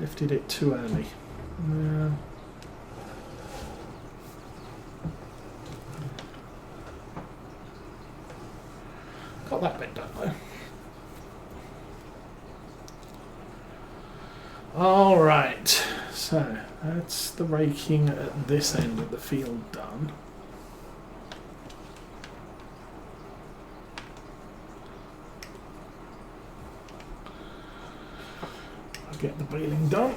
Lifted it too early. Yeah. Got that bit done though. Alright, so that's the raking at this end of the field done. I'll get the baling done.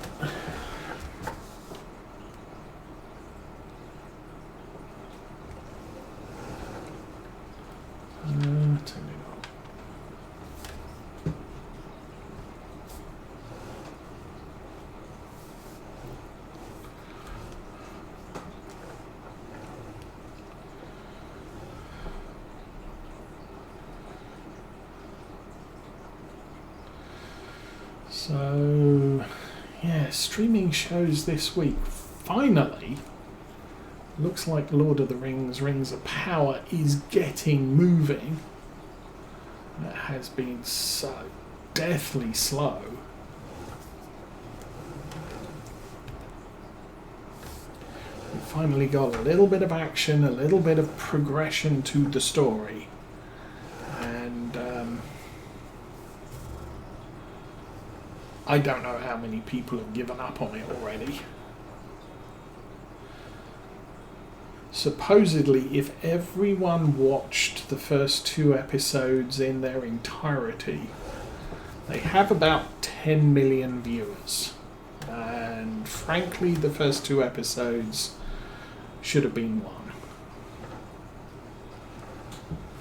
Turn it on. So, yeah, streaming shows this week. Finally, looks like Lord of the Rings, Rings of Power is getting moving. It has been so deathly slow. We finally got a little bit of action, a little bit of progression to the story. And I don't know how many people have given up on it already. Supposedly, if everyone watched the first 2 episodes in their entirety, they have about 10 million viewers. And frankly, the first 2 episodes should have been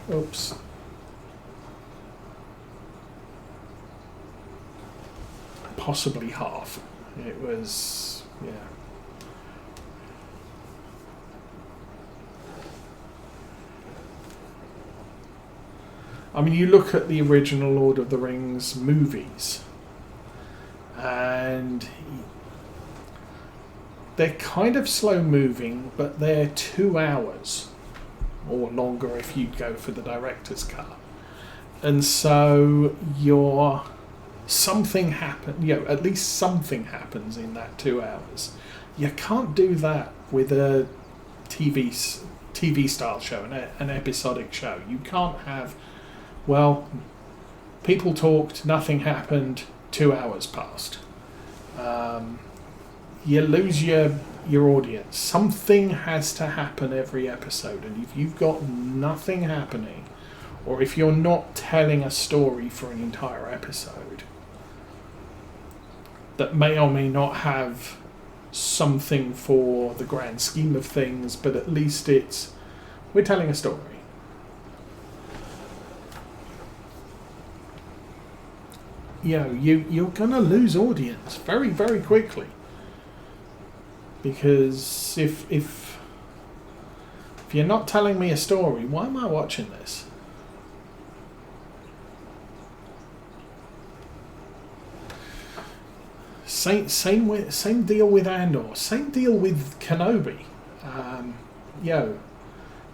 1. Oops. Possibly half. It was, yeah. I mean, you look at the original Lord of the Rings movies, and they're kind of slow moving, but they're 2 hours or longer if you go for the director's cut. And so something happens, at least something happens in that 2 hours. You can't do that with a TV style show, an episodic show. You can't have, well, people talked, nothing happened, 2 hours passed. You lose your audience. Something has to happen every episode, and if you've got nothing happening, or if you're not telling a story for an entire episode that may or may not have something for the grand scheme of things, but at least we're telling a story. You're going to lose audience very, very quickly. Because if you're not telling me a story, why am I watching this? Same deal with Andor. Same deal with Kenobi.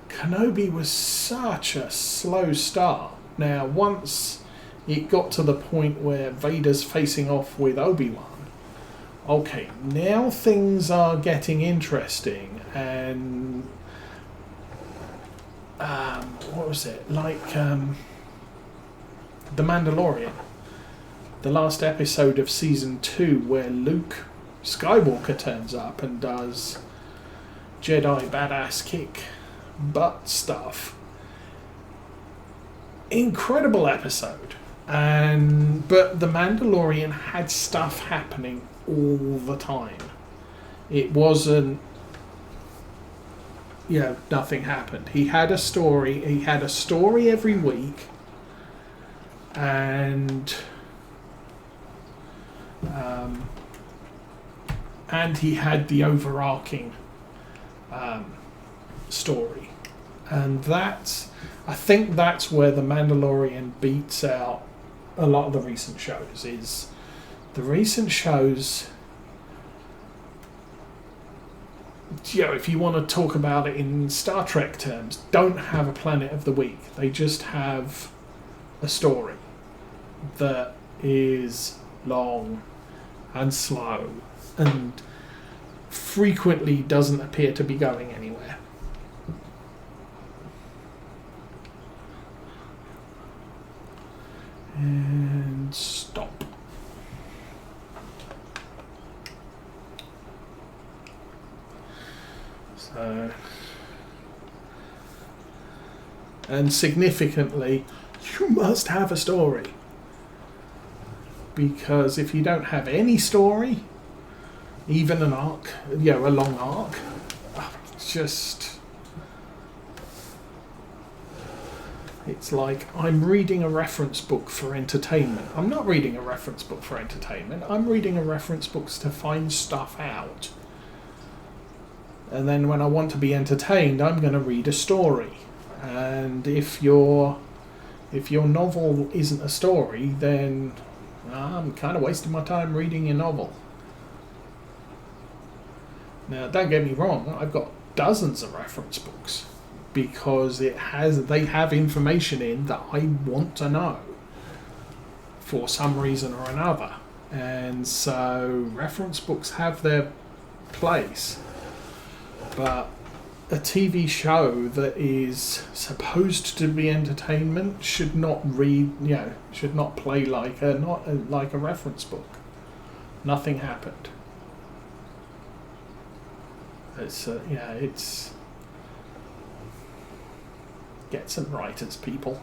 Kenobi was such a slow start. Now, once it got to the point where Vader's facing off with Obi-Wan, okay, now things are getting interesting, and what was it? Like The Mandalorian, the last episode of season 2, where Luke Skywalker turns up and does Jedi badass kick butt stuff. Incredible episode. But The Mandalorian had stuff happening all the time. It wasn't, nothing happened. He had a story. He had a story every week, and he had the overarching story, and I think that's where The Mandalorian beats out a lot of the recent shows. Is the recent shows, if you want to talk about it in Star Trek terms, don't have a planet of the week. They just have a story that is long and slow and frequently doesn't appear to be going anywhere. And stop. So, and significantly, you must have a story. Because if you don't have any story, even an arc, a long arc, it's like I'm reading a reference book for entertainment. I'm not reading a reference book for entertainment. I'm reading a reference book to find stuff out. And then when I want to be entertained, I'm going to read a story. And if your novel isn't a story, then I'm kind of wasting my time reading your novel. Now, don't get me wrong, I've got dozens of reference books because they have information in that I want to know for some reason or another. And so reference books have their place. But a TV show that is supposed to be entertainment should not play like a reference book. Nothing happened. It's get some writers, people.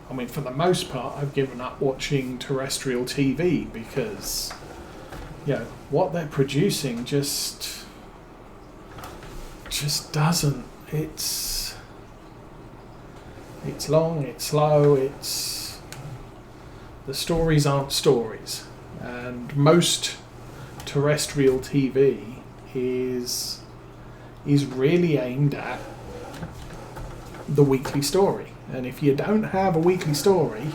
I mean, for the most part, I've given up watching terrestrial TV because, what they're producing just doesn't. It's long, it's slow, the stories aren't stories. And most terrestrial TV is really aimed at the weekly story. And if you don't have a weekly story,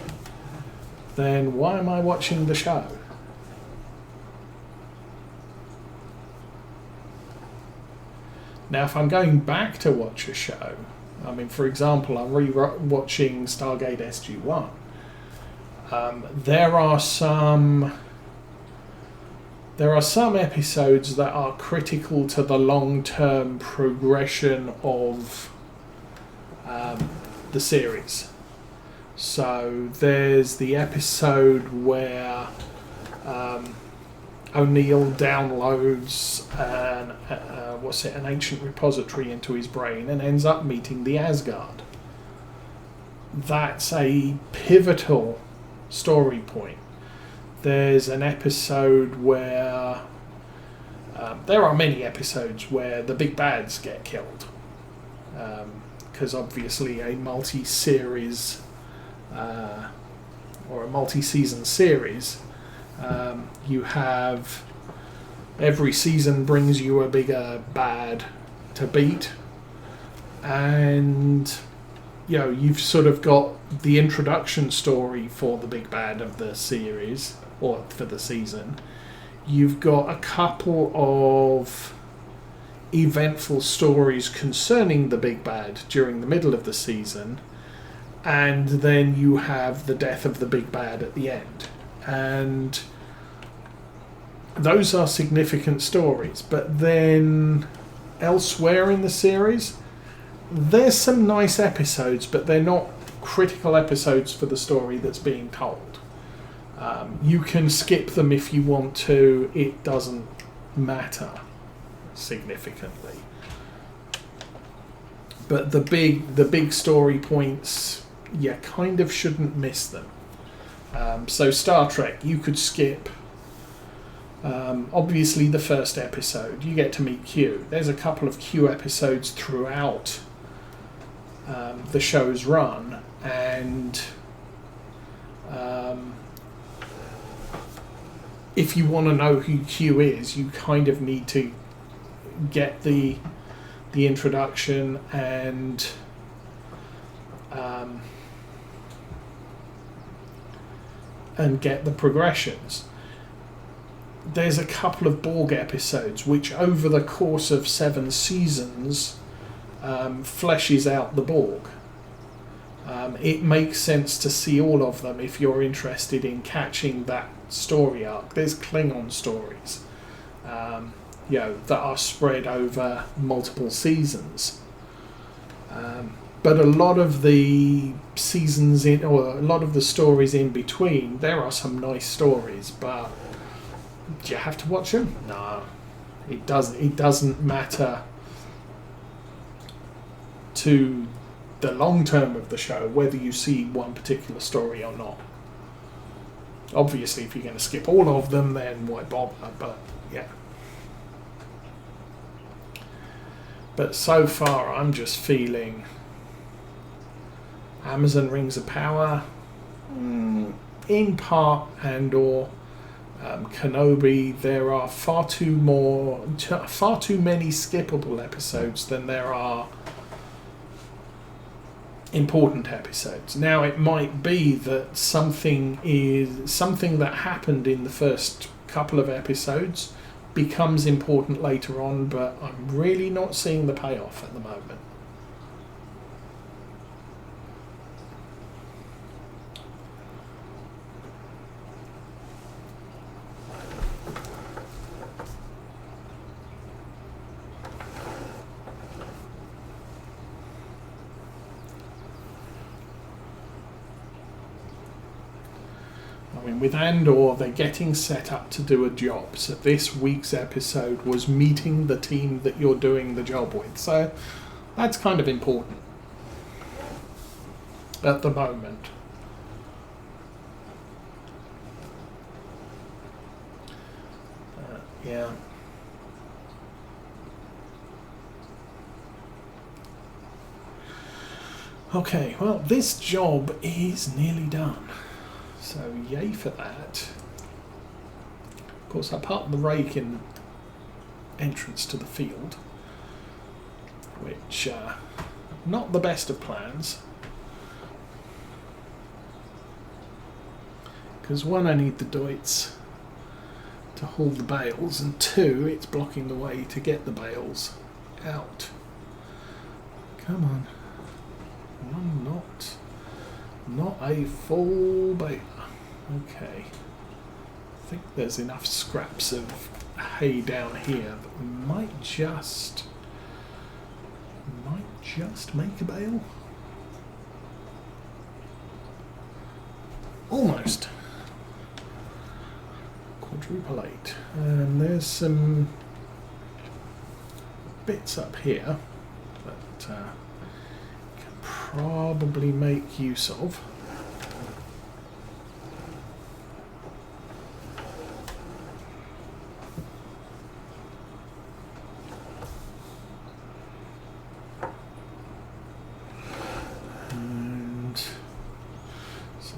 then why am I watching the show? Now, if I'm going back to watch a show, I mean, for example, I'm re-watching Stargate SG-1. There are some episodes that are critical to the long-term progression of the series. So there's the episode where O'Neill downloads an ancient repository into his brain and ends up meeting the Asgard. That's a pivotal story point. There's an episode where there are many episodes where the big bads get killed. Because obviously a multi-series or a multi-season series, you have every season brings you a bigger bad to beat, and you've sort of got the introduction story for the big bad of the series or for the season. You've got a couple of eventful stories concerning the big bad during the middle of the season, and then you have the death of the big bad at the end. And those are significant stories. But then elsewhere in the series, there's some nice episodes, but they're not critical episodes for the story that's being told. You can skip them if you want to. It doesn't matter significantly. But the big story points, you kind of shouldn't miss them. So Star Trek, you could skip obviously the first episode. You get to meet Q. There's a couple of Q episodes throughout the show's run, and if you want to know who Q is, you kind of need to get the introduction and get the progressions. There's a couple of Borg episodes which over the course of 7 seasons fleshes out the Borg. It makes sense to see all of them if you're interested in catching that story arc. There's Klingon stories, that are spread over multiple seasons. But a lot of the seasons or a lot of the stories in between, there are some nice stories, but do you have to watch them? No, it doesn't. It doesn't matter to the long term of the show whether you see one particular story or not. Obviously, if you're going to skip all of them, then why bother? But yeah. But so far, I'm just feeling Amazon Rings of Power, in part, and/or Kenobi. There are far too many skippable episodes than there are important episodes. Now, it might be that something that happened in the first couple of episodes becomes important later on, but I'm really not seeing the payoff at the moment. With Andor, they're getting set up to do a job. So this week's episode was meeting the team that you're doing the job with. So that's kind of important at the moment. Yeah. Okay, well, this job is nearly done. So yay for that. Of course, I parked the rake in the entrance to the field, which not the best of plans. Because one, I need the Deutz to haul the bales, and two, it's blocking the way to get the bales out. Come on. One, not a full bale. Okay. I think there's enough scraps of hay down here that we might just make a bale. Almost. Quadruple 8. And there's some bits up here that can probably make use of.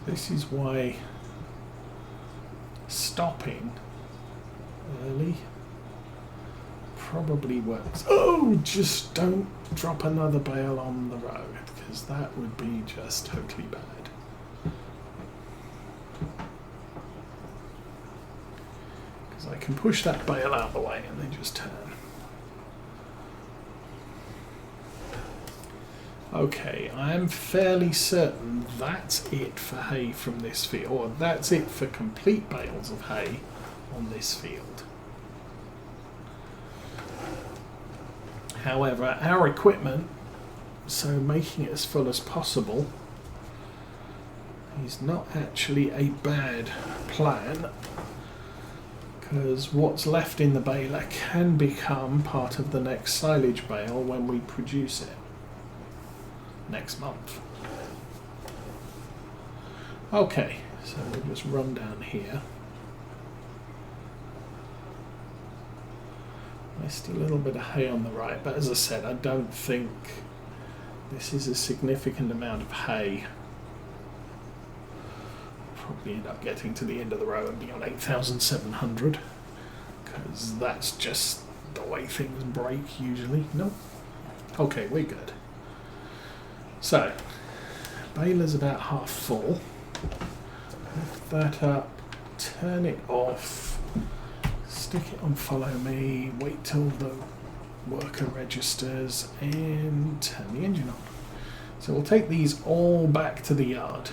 This is why stopping early probably works. Oh, just don't drop another bale on the road, because that would be just totally bad. Because I can push that bale out of the way and then just turn. Okay, I am fairly certain that's it for hay from this field, or that's it for complete bales of hay on this field. However, our equipment, so making it as full as possible, is not actually a bad plan, because what's left in the baler can become part of the next silage bale when we produce it next month. Okay, so we'll just run down here. Missed a little bit of hay on the right, but as I said, I don't think this is a significant amount of hay. Probably end up getting to the end of the row and be on 8,700, because that's just the way things break usually. Nope. Okay, we're good. So, baler's about half full. Lift that up, turn it off, stick it on follow me, wait till the worker registers and turn the engine on. So we'll take these all back to the yard.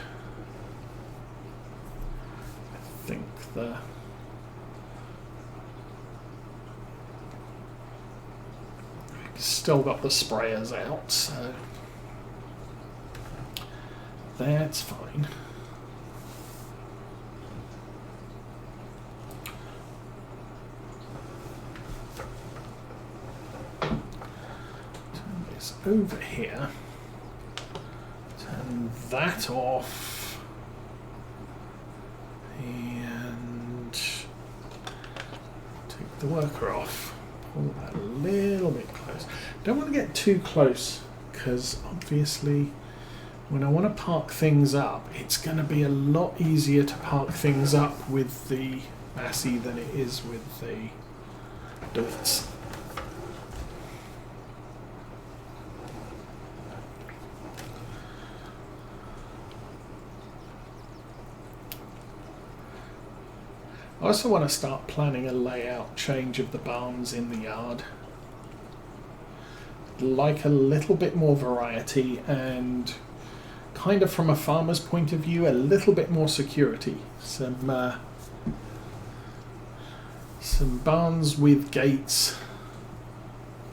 I think still got the sprayers out, so that's fine. Turn this over here. Turn that off. And take the worker off. Pull that a little bit close. Don't want to get too close because obviously when I want to park things up, it's going to be a lot easier to park things up with the Massey than it is with the Dufts. I also want to start planning a layout change of the barns in the yard. Like a little bit more variety and kind of from a farmer's point of view, a little bit more security. Some barns with gates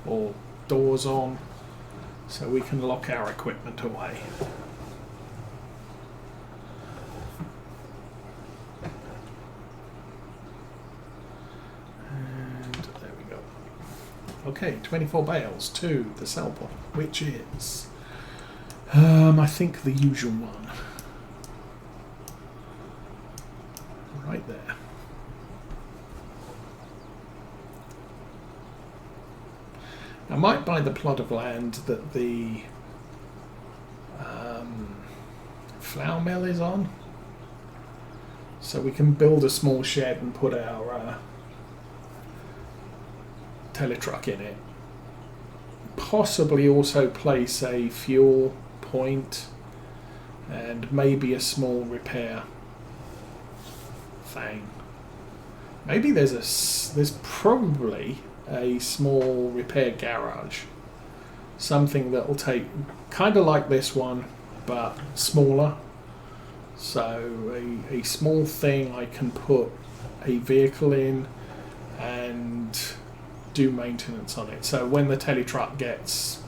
or doors on so we can lock our equipment away. Okay, 24 bales to the sell point, which is, I think, the usual one. Right there. I might buy the plot of land that the flour mill is on, so we can build a small shed and put our truck in it. Possibly also place a fuel point and maybe a small repair thing. Maybe there's probably a small repair garage, something that will take kind of like this one but smaller. So a small thing I can put a vehicle in and do maintenance on it. So when the truck gets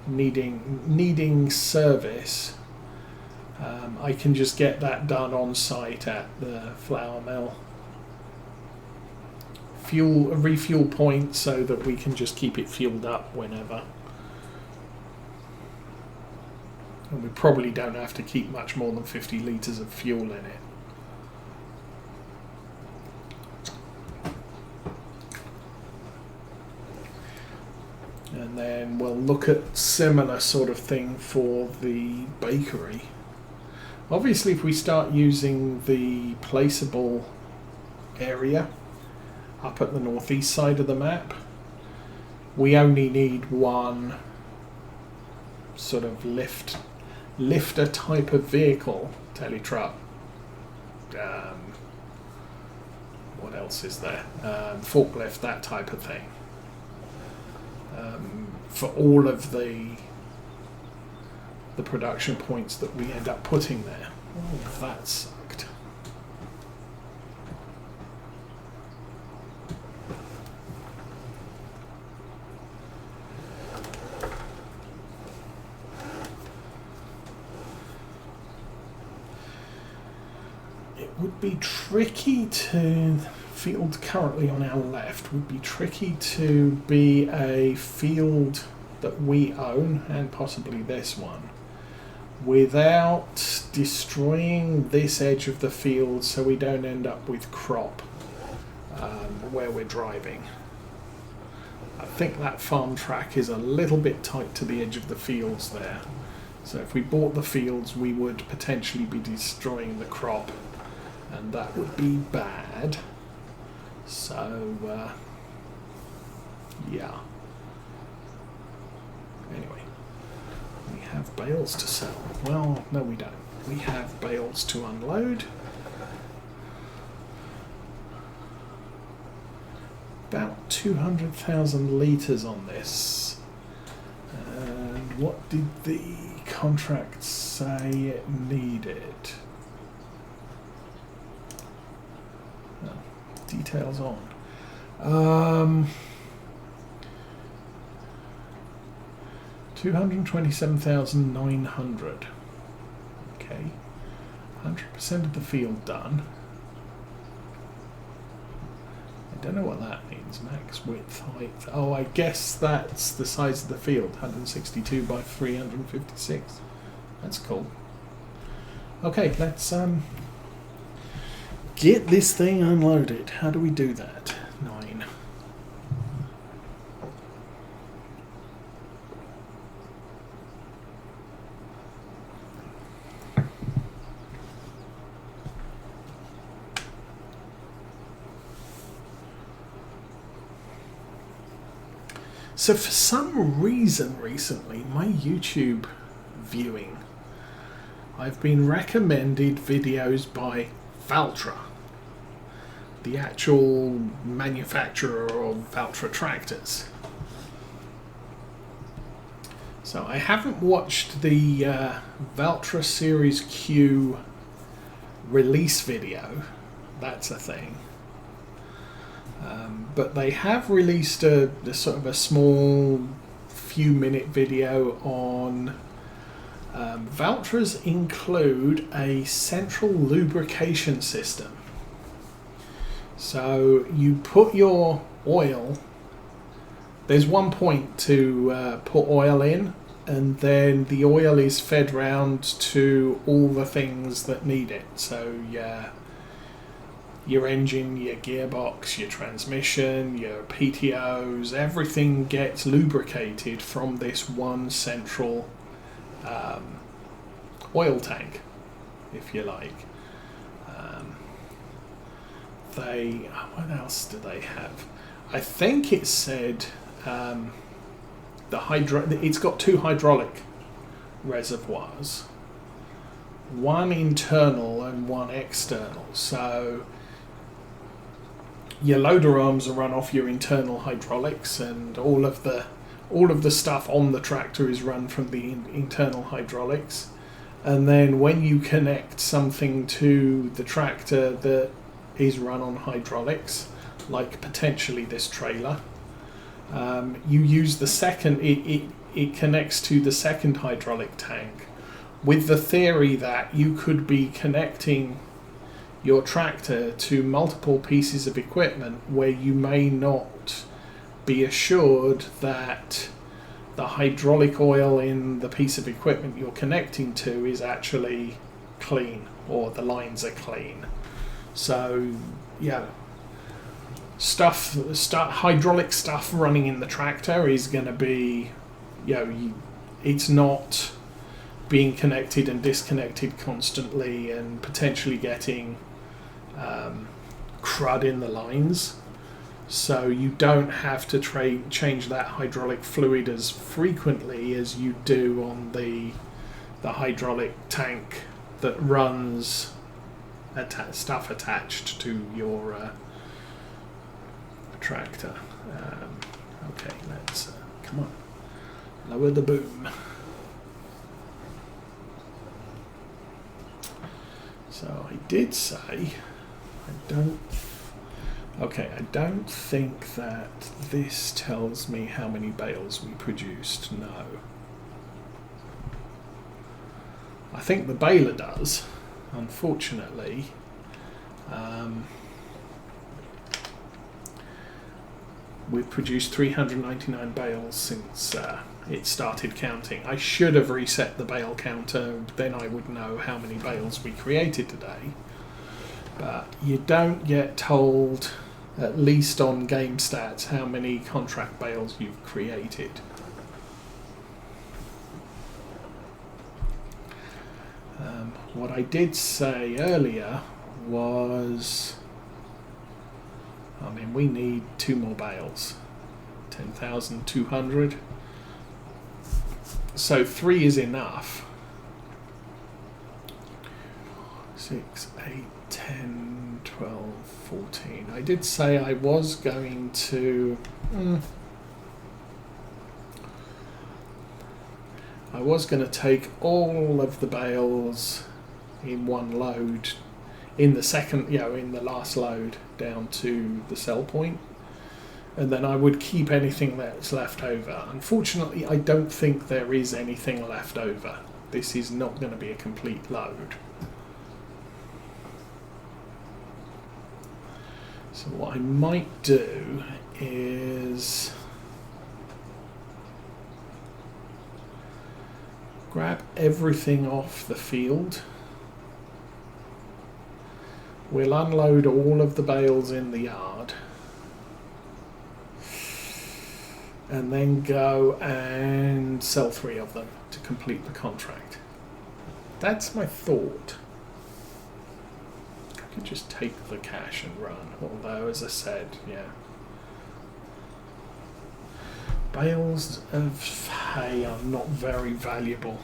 needing service, I can just get that done on site at the flour mill. A refuel point so that we can just keep it fueled up whenever. And we probably don't have to keep much more than 50 litres of fuel in it. And then we'll look at similar sort of thing for the bakery. Obviously, if we start using the placeable area up at the northeast side of the map, we only need one sort of lifter type of vehicle, truck. What else is there? Forklift, that type of thing. For all of the production points that we end up putting there. Oh, that sucked. It would be tricky to... field currently on our left would be tricky to be a field that we own, and possibly this one, without destroying this edge of the field so we don't end up with crop where we're driving. I think that farm track is a little bit tight to the edge of the fields there. So if we bought the fields, we would potentially be destroying the crop, and that would be bad. So, yeah. Anyway, we have bales to sell. Well, no we don't. We have bales to unload. 200,000 litres on this. And what did the contract say it needed? Oh, details on. 227,900. Okay. 100% of the field done. I don't know what that means. Max width, height. Oh, I guess that's the size of the field. 162 by 356. That's cool. Okay, let's get this thing unloaded. How do we do that? 9. So for some reason recently, my YouTube viewing, I've been recommended videos by Valtra, the actual manufacturer of Valtra tractors. So I haven't watched the Valtra Series Q release video, that's a thing. But they have released a sort of a small few minute video on Valtras include a central lubrication system. So you put your oil, there's one point to put oil in, and then the oil is fed round to all the things that need it. So your engine, your gearbox, your transmission, your PTOs, everything gets lubricated from this one central oil tank, if you like. What else do they have? I think it said it's got 2 hydraulic reservoirs, one internal and one external. So your loader arms are run off your internal hydraulics, and all of the stuff on the tractor is run from the internal hydraulics. And then when you connect something to the tractor that is run on hydraulics, like potentially this trailer, you use the second, it connects to the second hydraulic tank, with the theory that you could be connecting your tractor to multiple pieces of equipment where you may not be assured that the hydraulic oil in the piece of equipment you're connecting to is actually clean, or the lines are clean. So yeah, hydraulic stuff running in the tractor is going to be, it's not being connected and disconnected constantly and potentially getting crud in the lines. So you don't have to change that hydraulic fluid as frequently as you do on the hydraulic tank that runs stuff attached to your tractor. Okay, let's come on, lower the boom. So I did say I don't think that this tells me how many bales we produced. No. I think the baler does, unfortunately. We've produced 399 bales since it started counting. I should have reset the bale counter, then I would know how many bales we created today. But you don't get told, at least on game stats, how many contract bales you've created. What I did say earlier was, we need 2 more bales, 10,200. So 3 is enough. 6, 8, 10, 12, 14. I did say I was going to... I was going to take all of the bales in one load, in the second, in the last load, down to the sell point, and then I would keep anything that's left over. Unfortunately, I don't think there is anything left over. This is not going to be a complete load. So what I might do is grab everything off the field. We'll unload all of the bales in the yard and then go and sell 3 of them to complete the contract. That's my thought. I could just take the cash and run, although, as I said, bales of hay are not very valuable.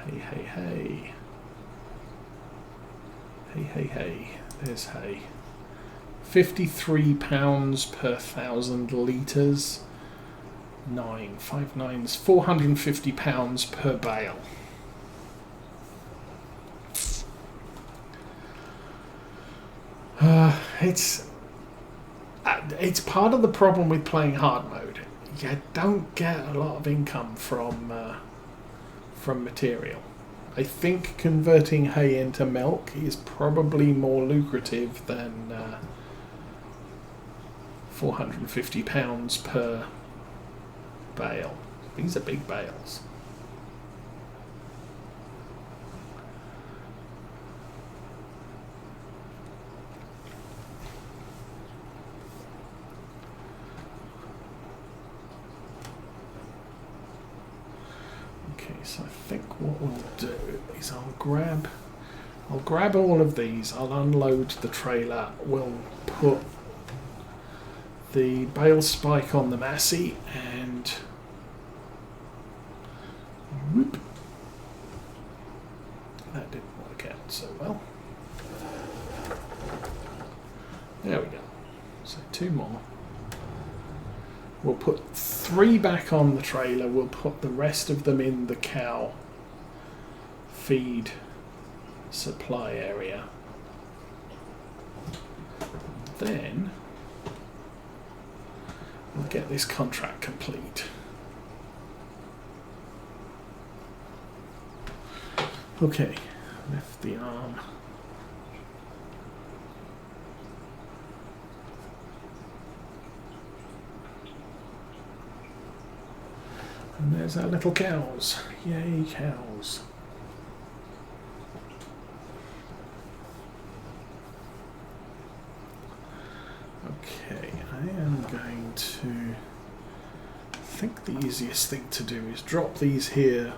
Hey. Hey. There's hay. £53 per 1,000 litres. 5 nines, £450 per bale. It's part of the problem with playing hard mode. You don't get a lot of income from material. I think converting hay into milk is probably more lucrative than £450 per bale. These are big bales. So I think what we'll do is I'll grab all of these, I'll unload the trailer, we'll put the bale spike on the Massey and whoop. That didn't work out so well. There we go. So 2 more. We'll put 3 back on the trailer. We'll put the rest of them in the cow feed supply area. Then we'll get this contract complete. Okay, lift the arm. And there's our little cows. Yay, cows. Okay, I am going to... I think the easiest thing to do is drop these here.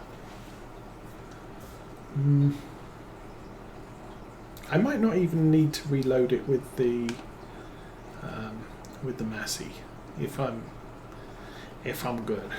I might not even need to reload it with the Massey if I'm good.